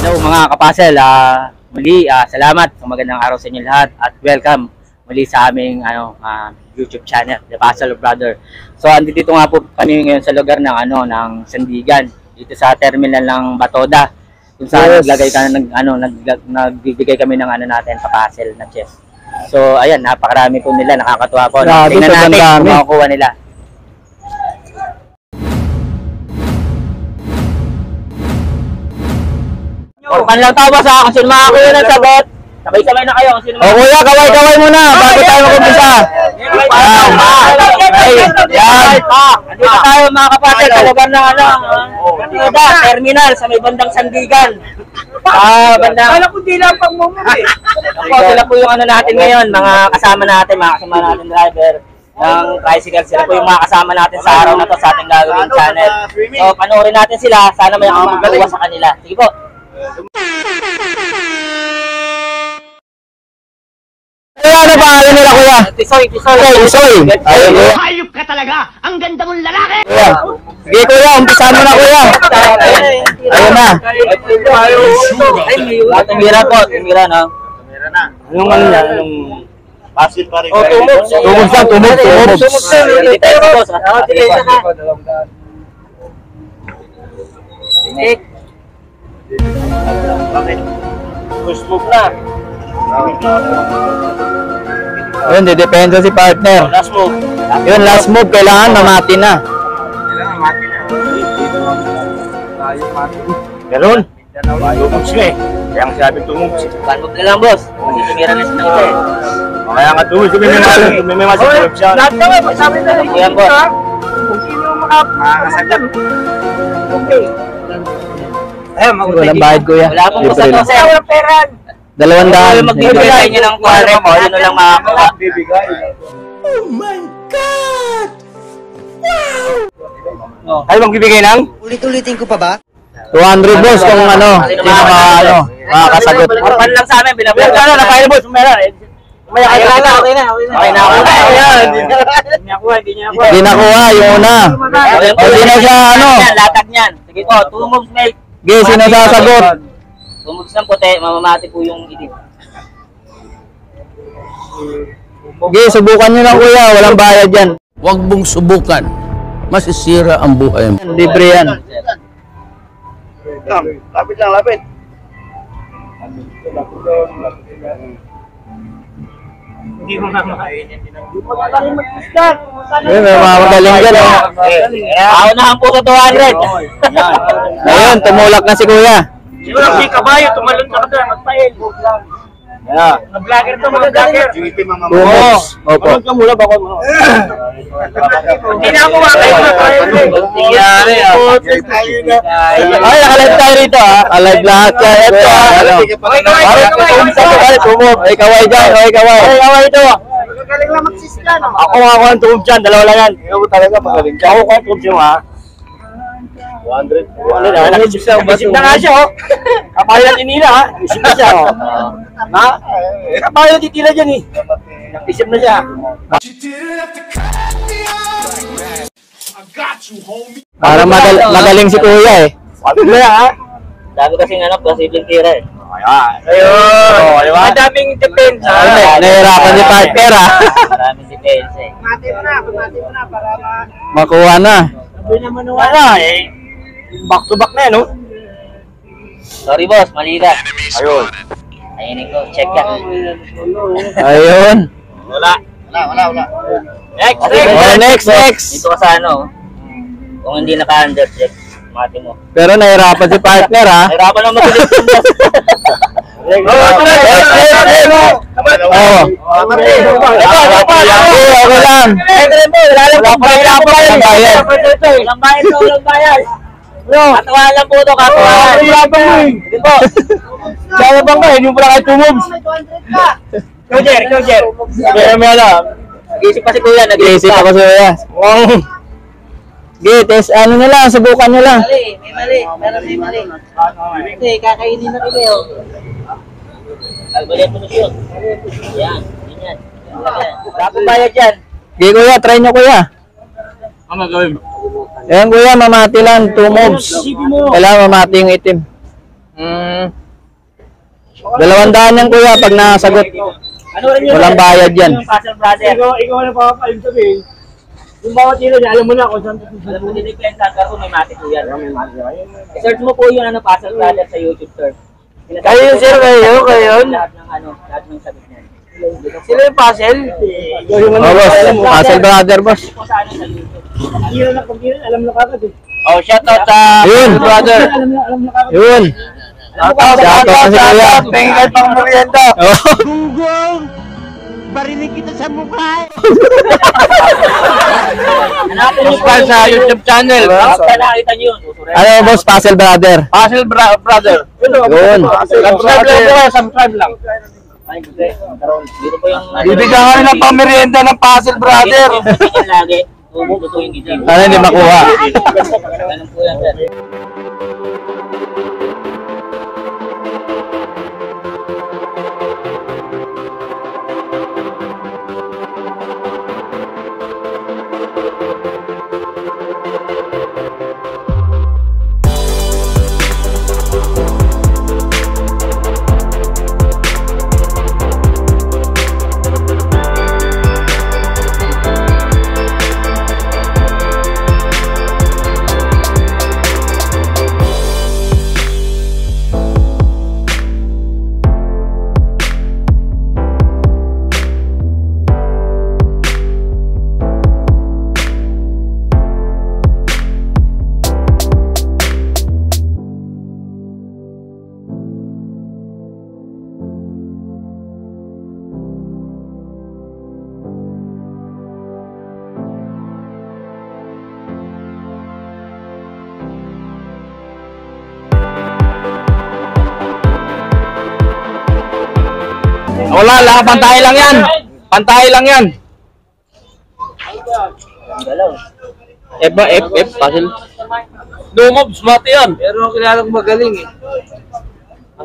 Hello mga kapasel, muli salamat sa magandang araw sa inyo lahat at welcome muli sa aming YouTube channel, The Puzzle Brother. So andito nga po kami ngayon sa lugar ng ng Sandigan, dito sa terminal ng Batoda, kung saan nagbibigay kami ng natin pa-puzzle na chess. So ayan, napakarami po nila, nakakatuwa po. Tingnan natin kung makukuha nila. Kan lang tawa sa kung sino makakuha ng sagot. Sabay-sabay na kayo kung sino makakuha. Kuya, kaway-kaway muna bago tayo mag-umpisa. Yan. Andito tayo mga kapatid sa lugar ng terminal sa may bandang Sandigan. Bandang. Kala ko di lang pagmumuli. Ako, sila po yung natin ngayon, mga kasama natin driver ng tricycle. Sila po yung mga kasama natin sa araw na to sa ating gagawin channel. So, panoorin natin sila. Sana may makakuha sa kanila. Sige po. Ano pangalan nila, kuya? Tisoy. Hayop ka talaga! Ang ganda mong lalaki! Sige, kuya, umpisa mo na, kuya. Ayun na. Tumira po, tumira na. Anong ano yan? Pasit pa rin. Tumog. Bakit? Push move na. Ayun, didepensa si partner. Last move. Yun, last move, kailangan mamati na. Ganun. Tumugs na eh. Kaya ang sabi tumugs. Banbog na lang, boss. Kasi tumira na siya ng isa eh. Kaya nga tumugs. May masipilip siya. Lahat naman, sabi na rin Yan, boss. kung sino makakasagap. Okay. Walang bayad, kuya. Wala pong Libre usato, lang. sir. Walang peran. 200. Magbibigay sa inyo ng 40 mo, yun lang makakuha. Ay, magbibigay ng? Ulit-ulitin ko pa ba? 200, boss, kung sino makakasagot. Orpan lang sa amin, binabayaran. Ano, napayal, boss, meron. Okay na. Hindi nakuha, yung una. O, sino siya, Latag niyan. Sige po, 2 moves make. Sige, sino sasagot? 2 moves ng puti, mamamati po yung itim. Sige, subukan nyo lang, kuya. Walang bayad yan. Huwag mong subukan. Masisira ang buhay mo. Libre yan. Lapit lang, lapit. Hindi mo na makainin. Ayun, may mga magaling dyan. Paunahan po sa 200. Ayun, tumulak na si kuya. Siguro si Kabayo, tumalon sa kata, magpail. Yeah. Mag-vlogger to, mga vlogger. Oo. Opo. ka muna, bako mo. Hindi na ako makain na tayo. Nangyari Ay, nakalive tayo rito ha. Alive lahat yan. Ito ha. Ay, kaway dyan. Ay, kaway ito. Magaling lang magsisyan. Ako makakuha ng tumog dyan. Dalawa lang yan. Ikaw talaga magaling. Ako kuha ng tumog dyan ha. 100. Isip na nga siya oh. Kapayan inila ha. Isip na siya oh. Ha? Kapayan titila dyan eh. Isip na siya. Para magaling si kuya eh. Sabi mo na ha. Dami kasing posibleng tira eh. Ayun. Madaming depensa. Nahirapan si partner ha. Maraming depensa eh. Mati mo na para Makuha na. sabi naman nung Wala eh. Back to back na no? Sorry boss, mali ka. Ayun. Ayun ko, check yan. Ayun. Wala. Next, Oh, next. Dito ka sa kung hindi naka-under check, mati mo. Pero nahirapan si partner ha. Hirapan lang matulis yung boss. Oo. Okay lang. Walang bayad. Katuwaan lang po ito, katuwaan. Sige po. Kaya bang ba? Hindi mo pala kayo 2 moves. Roger. Kaya may alam. Nag-iisip pa si kuya, Isip ako sa kuya. Sige, test ano na lang, subukan nyo lang. May mali. Kasi kakainin na kami Albayan mo na siya. Yan. Wala pong bayad yan. Sige kuya, try nyo kuya. Ano gawin? Ayan kuya, mamati lang, 2 moves. Kailangan mamati yung itim. 200 yan kuya pag nasagot. Ano rin yun? Walang bayad yan. Yung Puzzle Brother. Ikaw na papapalim sabihin. Yung bawat tira niya, alam mo na kung saan. Alam mo, dinipenta ka kung may matik ko yan. I-search mo po yung Puzzle Brother sa YouTube, sir. Kayo yun, sir, kayo. Lahat ng sagot niya. Sila yung puzzle? Oh, boss. Puzzle Brother, boss. Po sa ano sa YouTube. Tira na pag tira, alam na kagad eh. Oh, shoutout sa Yun. brother. Alam na kagad. Yun. Shoutout kasi kuya. Pengen pang merienda. Oh. Gunggong! Barinig kita sa mukha! Hanapin niyo po Subscribe sa YouTube channel. Nakita niyo yun. Ano, boss? Puzzle Brother. Puzzle Brother. Yun. Subscribe lang po, subscribe lang. Ay, hindi. Dito po yung... Bibigyan kami ng pang merienda ng puzzle, brother. Dito po yung lagi. Ito yung itim. Sana hindi makuha. Ganun po yan, sir. Wala, pantay lang yan. Pantay lang yan. F ba? F, puzzle. Dumobs, mati yan. Pero kilala ko magaling eh.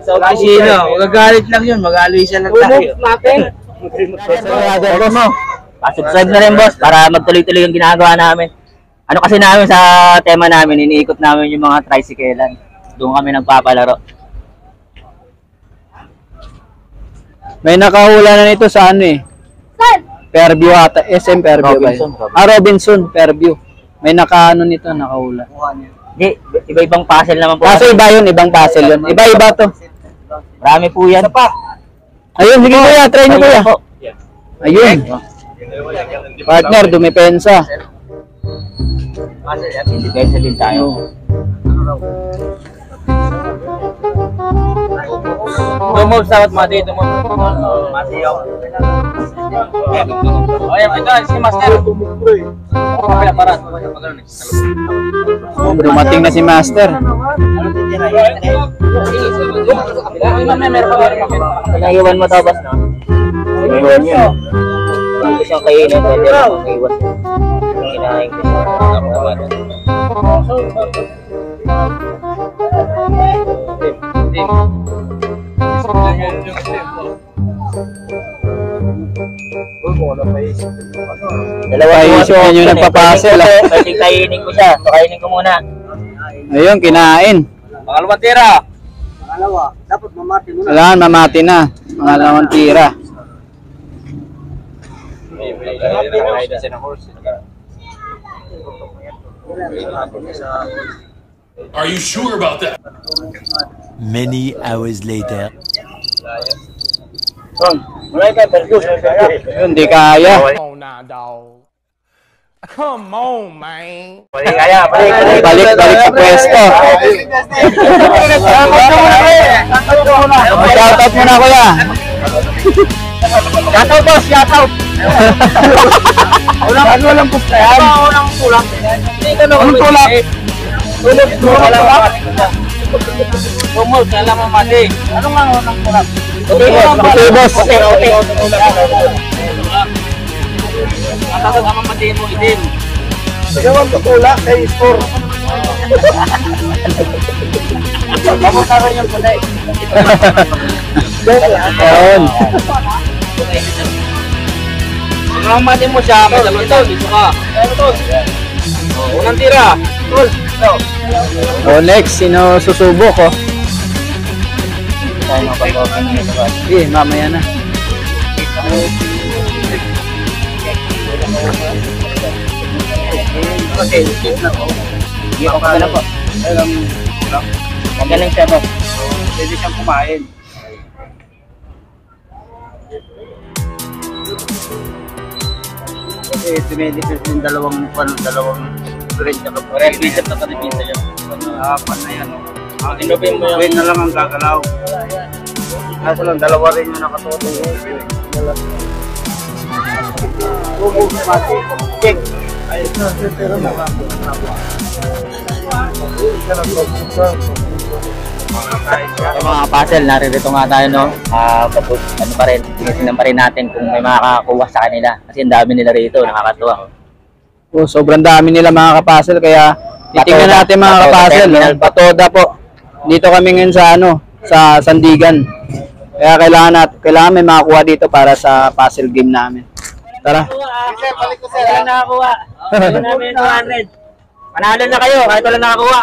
Sa opisina, magagalit lang yun, mag-alisa lang tayo. natin. Brother mo. Subscribe na rin, boss, para magtuloy-tuloy yung ginagawa namin. Ano kasi namin sa tema namin, iniikot namin yung mga tricyclean. Doon kami nagpapalaro. May nakahula na nito sa ano eh. Fairview ata. SM Fairview ba yun? Robinson Fairview. May nakaano nito, nakahula. Hindi, iba-ibang puzzle naman po. Kaso iba yun, ibang puzzle yun. Iba-iba to. Marami po yan. Ayun, sige kuya, try nyo kuya. Ayun. Partner, dumipensa. Depensa din tayo. Dumobs, dapat mati. Dumobs. Mati ako. O yan, ito, si Master. Kapila para. Dumating na si Master. Naiwan mo tapos, no? Naiwan yun. Hindi siyang kainin, pwede mo iwas. Kinain ko siya. Dalawa isip na nyo nagpapasel. Pwede kainin ko siya. So, kainin ko muna. Ayun, kinain. Pangalawang tira. Kailangan mamati na. Pangalawang tira. Are you sure about that? Many hours later. Ayun, di kaya. Come on now, dog. Come on, man. Balik sa pwesto. Shoutout muna kuya. Shoutout boss, shoutout. Walang pusta yan. Walang tulak. Anong tulak? Tulak ba? Dumobs, alam mo mati. Ano nga walang tulak? Okay, boss. Ang takot ang mati mo, itim. Sigawang tutulak kay score. Pamutaran yung kulay. Ayun. Ang mati mo siya, may dalawang tol, dito ka. Unang tira. O next, sino susubok oh? tayo ng pag-open nito. Eh, mamaya na. Sige, okay na po. Magaling siya, boss. Pwede siyang kumain. Kasi dumidikit yung dalawang grade na kapag. Correct, visit na kanipisa yun. Apan na yan. Inubin mo yung... Grade na lang ang gagalaw. Kaso lang, dalawa rin yung nakatotong. Check. Yung mga puzzle, naririto nga tayo, no? Ano pa rin, tinitingnan pa rin natin kung may makakakuha sa kanila. Kasi ang dami nila rito, nakakatuwa. Oh, sobrang dami nila mga kapasel, kaya titingnan Batoda. natin mga Batoda kapasel, no? terminal. Batoda po. Dito kami ngayon sa sa Sandigan. Kaya kailangan may makakuha dito para sa puzzle game namin. Tara. Sir, balik ko sir. Wala nakakuha. Wala namin 200. Panalo na kayo, kahit wala nakakuha.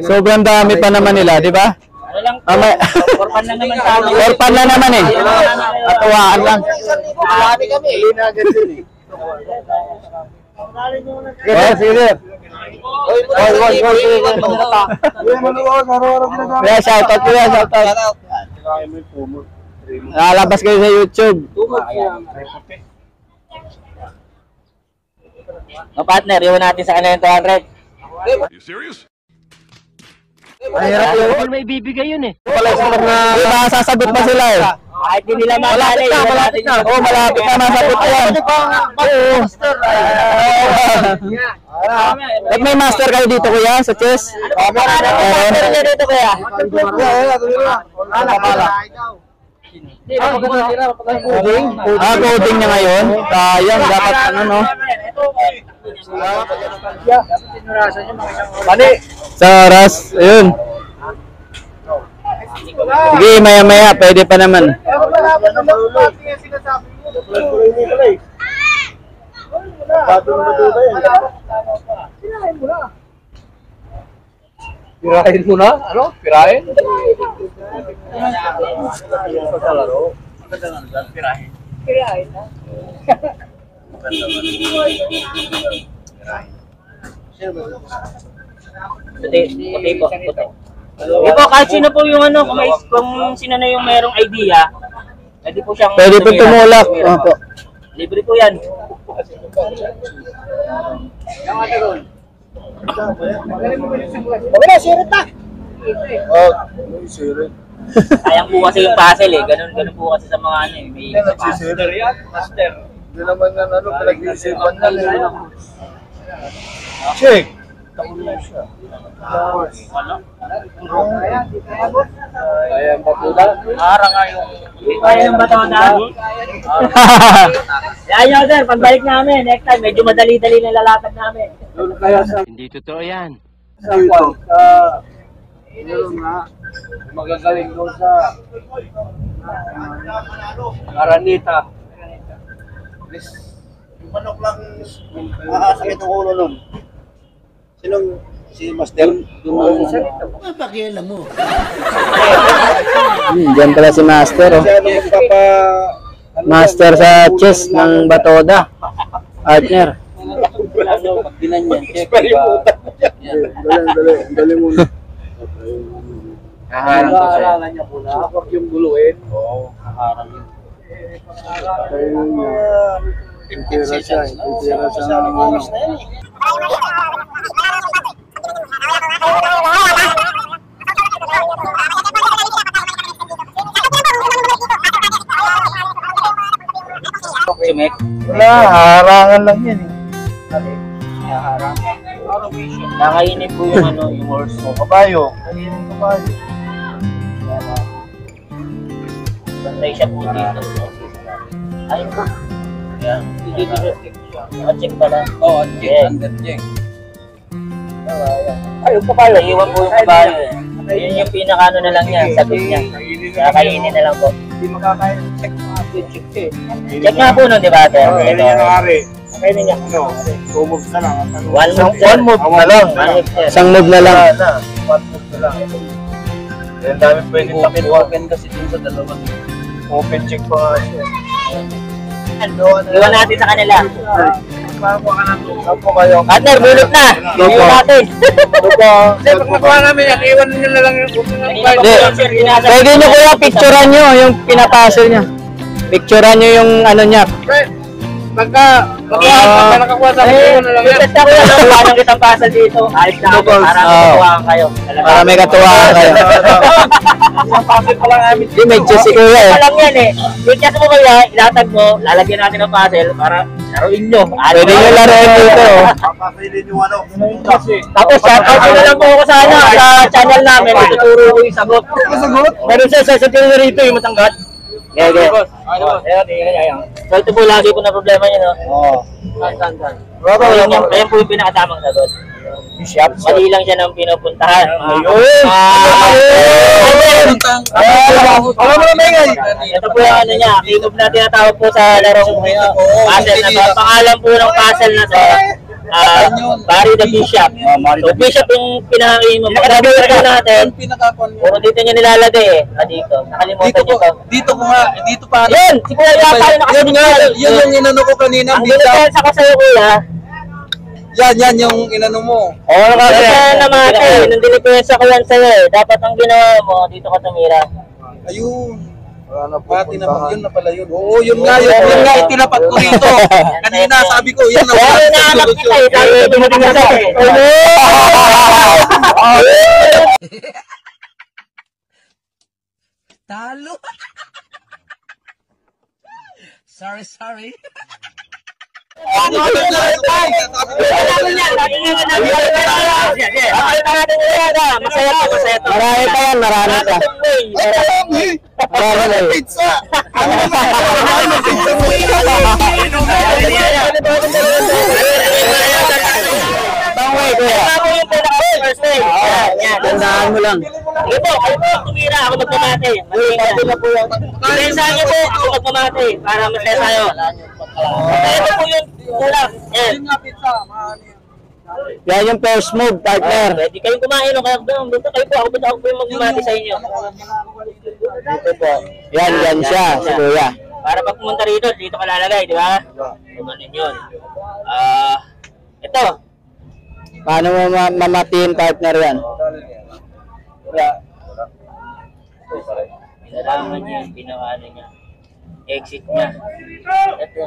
Sobrang dami pa naman nila, di ba? Ano lang po, Mamaya. orpan lang naman sa amin. Orpan na naman eh. Katuwaan lang. Marami kami. Ilinagan din eh. Oh, sige. Kuya, shoutout kuya, shoutout. Lalabas kayo sa YouTube. No, partner, iwan natin sa kanila yung 200. You serious? Mahirap yun. May bibigay yun eh. Pala sarap na. Di ba, sasagot pa sila eh. Kahit hindi nila malapit na, Malapit na. Oo, malapit na masagot yan. Oo. Ba't may master kayo dito kuya sa chess? Master niya dito kaya? Coding niya ngayon. Sayang, dapat ano no. Sa oras, ayun. Sige, maya-maya, pwede pa naman. Pirahin mo na? Ano? Pirahin? Puti po. Ipo, kahit sino po yung ano, kung sino na yung merong idea, pwede po siyang... Pwede po tumulak. Opo. Libre po yan. Sayang po kasi yung puzzle eh. Ganun po kasi sa mga ano eh. May puzzle. Master. Hindi naman na ano, pinag-iisipan na rin. Check. Kaya ang batula. Ara nga yung... Kaya yung Batoda. Yan yun sir, pagbalik namin. Next time, medyo madali-dali na lalatag namin. Kaya sa... Hindi totoo yan. Sa kwan, sa... Meron nga. Magagaling doon sa... Aranita. Yung manok lang... Sakit ang ulo nun. Sinong... Si Master? Diyan pala si Master. Oh. Siya nung magpapa... Master sa chess ng Batoda. Partner. Dali muna. Kaharang ko sir. Niya muna. Huwag yung buluin. Oo, kaharang yun. Intira siya. Intira siya ng ano. Sumek. Wala, harangan lang yan eh. Nakainip po yung ano, yung horse mo. Kabayo. Kainin kabayo. Bantay siya po dito. Ayun po. Yan. Dito. Check pala. Oo, check. Under check. Ayun, kabayo. Naiwan po yung kabayo eh. Yun yung pinakano na lang niya, sagot niya. Kaya kainin na lang po. Hindi makakain. Check mga check eh. Check nga po nun, di ba, sir? Oo, yun yung nangyari. Kaya niya. Ano? 2 moves na lang. One move na lang. Isang move na lang. 1 move na lang. Ang dami pwede takiwan kasi dun sa dalawa. Open check pa nga siya. Iwan natin sa kanila. Bago ka na to. Opo kayo. Partner, bulot na. Iwan natin. Kasi pag nakuha namin yan, iwan nyo na lang yung Pwede nyo kuya, picturean nyo yung pinapasol niya. Picturean nyo yung ano niya. Pagka nakakuha sa akin, iwan na lang yan. Basta ko yan, nakuha ng kitang puzzle dito. Ayos na kami, para matuwaan kayo. Para may katuwaan kayo. Isang puzzle pa lang namin. Hindi, medyo si kuya eh. Alam yan eh. Yung kasi mo kaya, ilatag mo, lalagyan natin ng puzzle para laruin nyo. Pwede nyo laruin dito. Papakailin yung ano. Tapos shoutout ko na lang po ako sa channel namin. Ituturo ko yung sagot. Meron siya sa rito yung matanggat. Yeah. So ito po lagi po na problema niya, no? Oo. Tan. Ayan po yung pinakatamang sagot. Mali lang siya ng pinupuntahan. Ito po yung ano niya, keynote na tinatawag po sa larong puzzle na to. Pangalan po ng puzzle na to, Barry the Bishop. So Bishop yung pinakakay mo. Pagkakabigay natin, puro dito niya nilalagay eh. Dito, nakalimutan niyo to. Dito ko nga, dito pa. Yun! Si Kuya yata yung Yun nga, nakasunod. yun yung inano ko kanina. Ang dinipensa ko sa'yo, Kuya. Yan yung inano mo. Oo, kasi naman eh. Nung dinipensa ko yan sa'yo eh. Dapat ang ginawa mo, dito ka tumira. Ayun. Pati na, yun na pala yun. Oo, yun nga, yun nga itinapat ko rito. Kanina sabi ko, yan na Oo, wala. inaanak kita eh. Sabi ko, dumating na sa'yo eh. Talo. Sorry. Masaya to. Marami pa yan, marami pa. Marami na yun. Pizza! Bangway, kuya. Tandaan mo lang. Sige po, kayo po tumira, ako magpamate. Pensahan niyo po, ako magpamate para masaya tayo. Ito po yung kulang. Yan. Yan yung first move, partner. Pwede kayong kumain o kaya dito kayo po, ako po yung magpamate sa inyo. Dito po. Yan siya, si kuya. Para pag pumunta rito, dito ka lalagay, di ba? Gumanon yun. Ito. Paano mo mamatiin, partner, yan? Kailangan niya, pinakaano niya. Exit niya. Ito.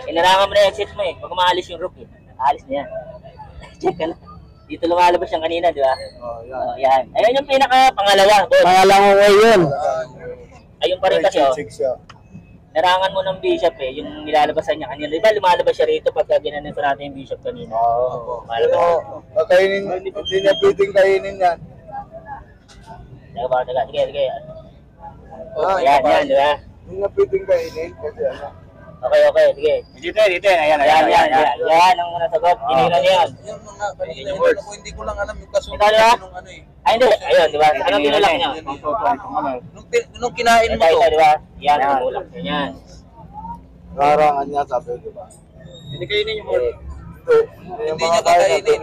Inarangan mo na exit mo eh. Pag umaalis yung roof eh. Aalis na yan. Check ka na. Dito lumalabas yung kanina, di ba? Yan. Ayun yung pinaka-pangalawa. Pangalawang way yun. Ayun pa rin kasi oh. Narangan mo ng bishop eh, yung nilalabasan niya kanina. Di ba lumalabas siya rito pagka ginanin sa natin yung bishop kanina? Oo. Kainin, hindi niya pwedeng kainin yan. Sige. Yan, di ba? Hindi niya pwedeng kainin kasi ano. Okay, sige. Dito. Ayan. Yan ang nasagot. Tinira niya yan. Yun mga kanina yung ano ko, hindi ko lang alam yung kasunod Ito, di ba? nung ano eh. Ay, hindi. Ayun, di ba? Anong tinulak niya? Nung kinain mo Ito, to, di ba? Yan, tinulak niya yan. rarangan niya sabi, di ba? Hindi kainin yung huli. Hindi niya kakainin.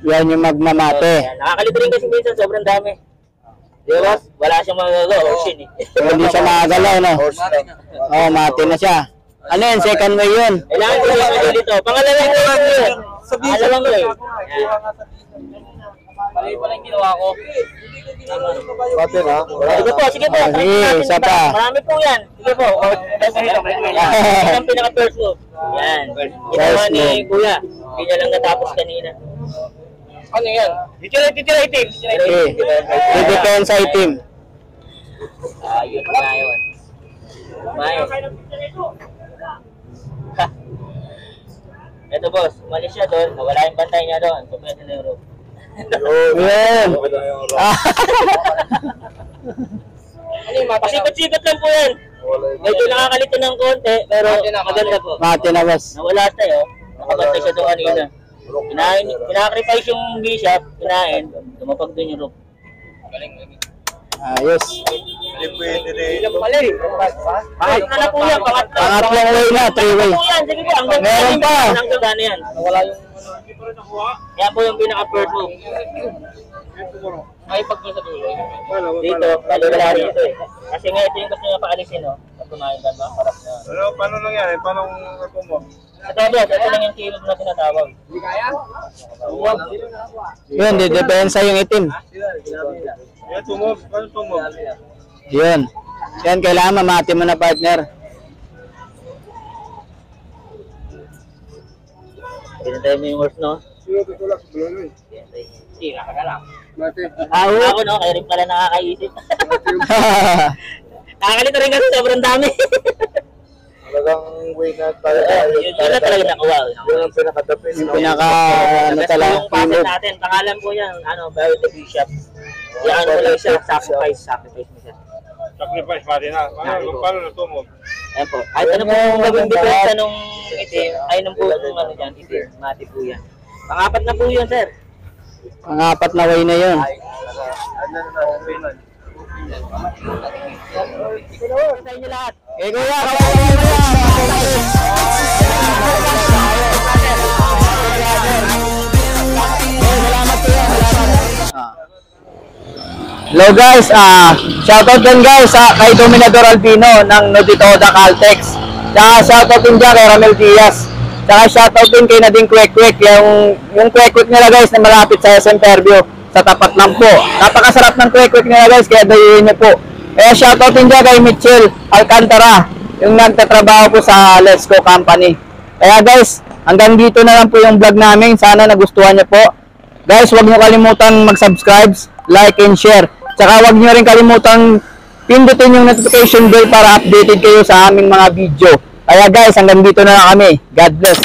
Yan yung magmamate. Yan. Nakakalito rin kasi minsan, sobrang dami. Di ba? Wala siyang magagawa. Ocean eh. Hindi siya makagalaw, no? Oo, mate na siya. Ano yun? Second way yun. Kailangan ko yung dito. Pangalawang way yun. Pangalawang way. Mali pala yung ginawa ko. Pati na? Sige po. Sige, isa pa. Marami po yan. Sige po. Yan ang pinaka-first move. Yan. Ginawa ni Kuya. Hindi niya lang natapos kanina. Ano yan? Titira itim. Okay. Dedepensa itim. Yun na yun. Mayos. Ito boss, umalis siya doon. Nawala yung bantay niya doon. So pwede na yung rope. Yan. Pasipat-sipat lang po yan. Medyo nakakalito ng konti, pero maganda po. Mate na, boss. Nawala tayo. Nakabantay siya doon kanina. Pinakrifise yung bishop, kinain, lumapag doon yung rope. Ayos. Hindi pwede rin. Pangatlo na po yan, pangatlo. Pangatlong way na, 3-way. Po yan, sige po, hanggang Meron pa. hanggang gana yan. Wala yung yan po yung pinaka-bird mo. May pag sa dulo. Dito, wala rito eh. Kasi nga ito yung gusto niya paalisin, no? Pag kumain ka, makarap na. Ano, paano nangyari? Paano ako mo? Ito lang yung kilo na tinatawag. Yun, depensa yung itim. Yan, tumog. Paano tumog? Yun. Yan, kailangan mamati mo na, partner. Pinatay mo yung horse, no? Tira ka lang. Ako, no? Kaya rin pala nakakaisip. Nakakalito rin kasi sobrang dami. Talagang way na tayo. Yun na talaga nakuha. Yun ang pinakadapin. Yung pinaka, ano Basta talaga, yung passet natin, pangalan po yan, Barry the Bishop. Yan, ano lang siya, sacrifice mo siya. Sacrifice pa rin na. Paano na tumog? Ayan po. Kahit ano po gawing defense nung itim, ay nung po nung ano dyan, itim, mati po yan. Pangapat na po yun, sir. Pangapat na way na yun. Sa inyo lahat. Eh, kuya, kawawa mo yan. Salamat kuya, salamat. Hello guys, shoutout din guys kay Dominador Albino ng Noditoda Caltex. Shoutout din dyan kay Ramel Diaz. Shoutout din kay Nadine Kwek-Kwek, yung Kwek-Kwek nila guys na malapit sa SM Fairview, sa tapat lang po. Napakasarap ng Kwek-Kwek nila guys, kaya dayuhin nyo po. Kaya shoutout din dyan kay Mitchell Alcantara, yung nagtatrabaho po sa Let's Go Company. Kaya guys, hanggang dito na lang po yung vlog namin. Sana nagustuhan nyo po. Guys, huwag nyo kalimutan mag-subscribe, like, and share. Tsaka huwag nyo rin kalimutan pindutin yung notification bell para updated kayo sa aming mga video. Kaya guys, hanggang dito na lang kami. God bless.